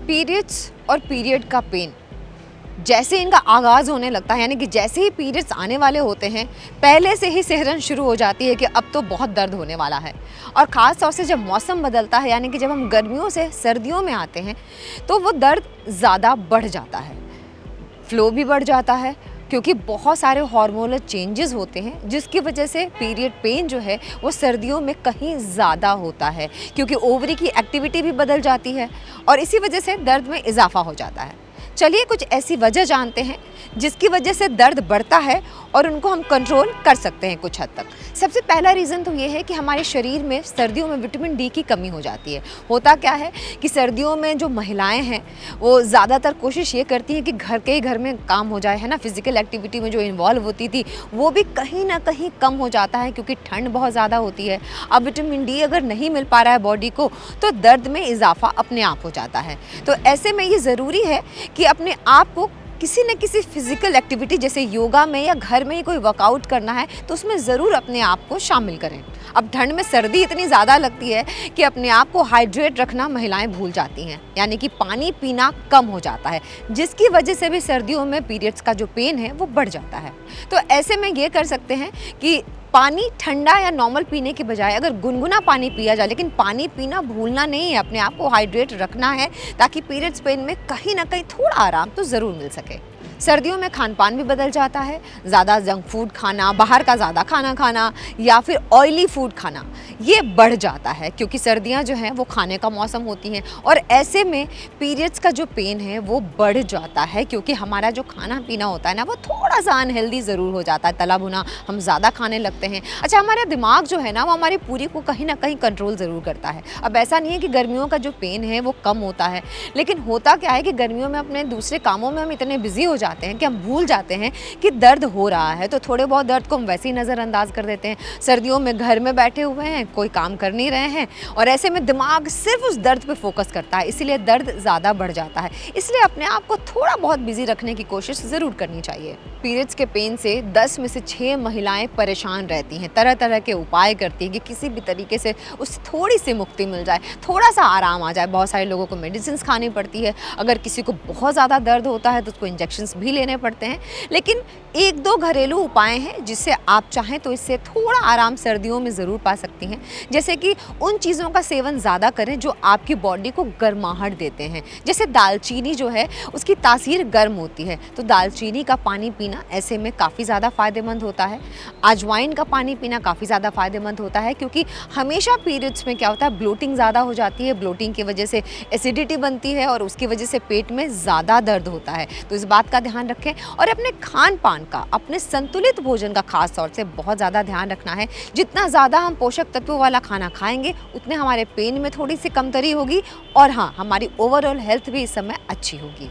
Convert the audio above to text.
Periods और period का pen जैसे इनका आगाज़ होने लगता है, यानी कि जैसे ही पीरियड्स आने वाले होते हैं पहले से ही सिहरन शुरू हो जाती है कि अब तो बहुत दर्द होने वाला है। और ख़ास तौर से जब मौसम बदलता है, यानी कि जब हम गर्मियों से सर्दियों में आते हैं तो वो दर्द ज़्यादा बढ़ जाता है, फ्लो भी बढ़ जाता है, क्योंकि बहुत सारे हार्मोनल चेंजेस होते हैं जिसकी वजह से पीरियड पेन जो है वो सर्दियों में कहीं ज़्यादा होता है, क्योंकि ओवरी की एक्टिविटी भी बदल जाती है और इसी वजह से दर्द में इजाफा हो जाता है। चलिए कुछ ऐसी वजह जानते हैं जिसकी वजह से दर्द बढ़ता है और उनको हम कंट्रोल कर सकते हैं कुछ हद तक। सबसे पहला रीज़न तो ये है कि हमारे शरीर में सर्दियों में विटामिन डी की कमी हो जाती है। होता क्या है कि सर्दियों में जो महिलाएं हैं वो ज़्यादातर कोशिश ये करती हैं कि घर में काम हो जाए, है ना, फिज़िकल एक्टिविटी में जो इन्वॉल्व होती थी वो भी कहीं ना कहीं कम हो जाता है, क्योंकि ठंड बहुत ज़्यादा होती है। अब विटामिन डी अगर नहीं मिल पा रहा है बॉडी को तो दर्द में इजाफा अपने आप हो जाता है। तो ऐसे में ये ज़रूरी है कि अपने आप को किसी न किसी फिज़िकल एक्टिविटी जैसे योगा में या घर में ही कोई वर्कआउट करना है तो उसमें ज़रूर अपने आप को शामिल करें। अब ठंड में सर्दी इतनी ज़्यादा लगती है कि अपने आप को हाइड्रेट रखना महिलाएं भूल जाती हैं, यानी कि पानी पीना कम हो जाता है, जिसकी वजह से भी सर्दियों में पीरियड्स का जो पेन है वो बढ़ जाता है। तो ऐसे में ये कर सकते हैं कि पानी ठंडा या नॉर्मल पीने के बजाय अगर गुनगुना पानी पिया जाए, लेकिन पानी पीना भूलना नहीं है, अपने आप को हाइड्रेट रखना है ताकि पीरियड्स पेन में कहीं ना कहीं थोड़ा आराम तो ज़रूर मिल सके। सर्दियों में खान पान भी बदल जाता है, ज़्यादा जंक फूड खाना, बाहर का ज़्यादा खाना खाना या फिर ऑयली फूड खाना ये बढ़ जाता है, क्योंकि सर्दियां जो हैं वो खाने का मौसम होती हैं और ऐसे में पीरियड्स का जो पेन है वो बढ़ जाता है, क्योंकि हमारा जो खाना पीना होता है ना वो थोड़ा सा अनहेल्दी ज़रूर हो जाता है, तला भुना हम ज़्यादा खाने लगते हैं। अच्छा, हमारा दिमाग जो है ना वो हमारी पूरी को कहीं ना कहीं कंट्रोल ज़रूर करता है। अब ऐसा नहीं है कि गर्मियों का जो पेन है वो कम होता है, लेकिन होता क्या है कि गर्मियों में अपने दूसरे कामों में हम इतने बिजी हो जाते हैं कि हम भूल जाते हैं कि दर्द हो रहा है, तो थोड़े बहुत दर्द को हम वैसे ही नज़रअंदाज कर देते हैं। सर्दियों में घर में बैठे हुए हैं, कोई काम कर नहीं रहे हैं और ऐसे में दिमाग सिर्फ उस दर्द पे फोकस करता है, इसीलिए दर्द ज़्यादा बढ़ जाता है। इसलिए अपने आप को थोड़ा बहुत बिजी रखने की कोशिश ज़रूर करनी चाहिए। पीरियड्स के पेन से 10 में से 6 महिलाएं परेशान रहती हैं, तरह तरह के उपाय करती हैं कि किसी भी तरीके से उससे थोड़ी सी मुक्ति मिल जाए, थोड़ा सा आराम आ जाए। बहुत सारे लोगों को मेडिसिन खानी पड़ती है, अगर किसी को बहुत ज़्यादा दर्द होता है तो उसको इंजेक्शंस भी लेने पड़ते हैं, लेकिन 1-2 घरेलू उपाय हैं जिससे आप चाहें तो इससे थोड़ा आराम सर्दियों में ज़रूर पा सकती हैं। जैसे कि उन चीज़ों का सेवन ज़्यादा करें जो आपकी बॉडी को गर्माहट देते हैं। जैसे दालचीनी जो है उसकी तासीर गर्म होती है, तो दालचीनी का पानी पीना ऐसे में काफ़ी ज़्यादा फ़ायदेमंद होता है। अजवाइन का पानी पीना काफ़ी ज़्यादा फ़ायदेमंद होता है, क्योंकि हमेशा पीरियड्स में क्या होता है, ब्लोटिंग ज़्यादा हो जाती है, ब्लोटिंग की वजह से एसिडिटी बनती है और उसकी वजह से पेट में ज़्यादा दर्द होता है। तो इस बात का ध्यान रखें और अपने खान पान का, अपने संतुलित भोजन का खास तौर से बहुत ज़्यादा ध्यान रखना है। जितना ज़्यादा हम पोषक तत्वों वाला खाना खाएंगे उतने हमारे पेन में थोड़ी सी कमतरी होगी और हाँ, हमारी ओवरऑल हेल्थ भी इस समय अच्छी होगी।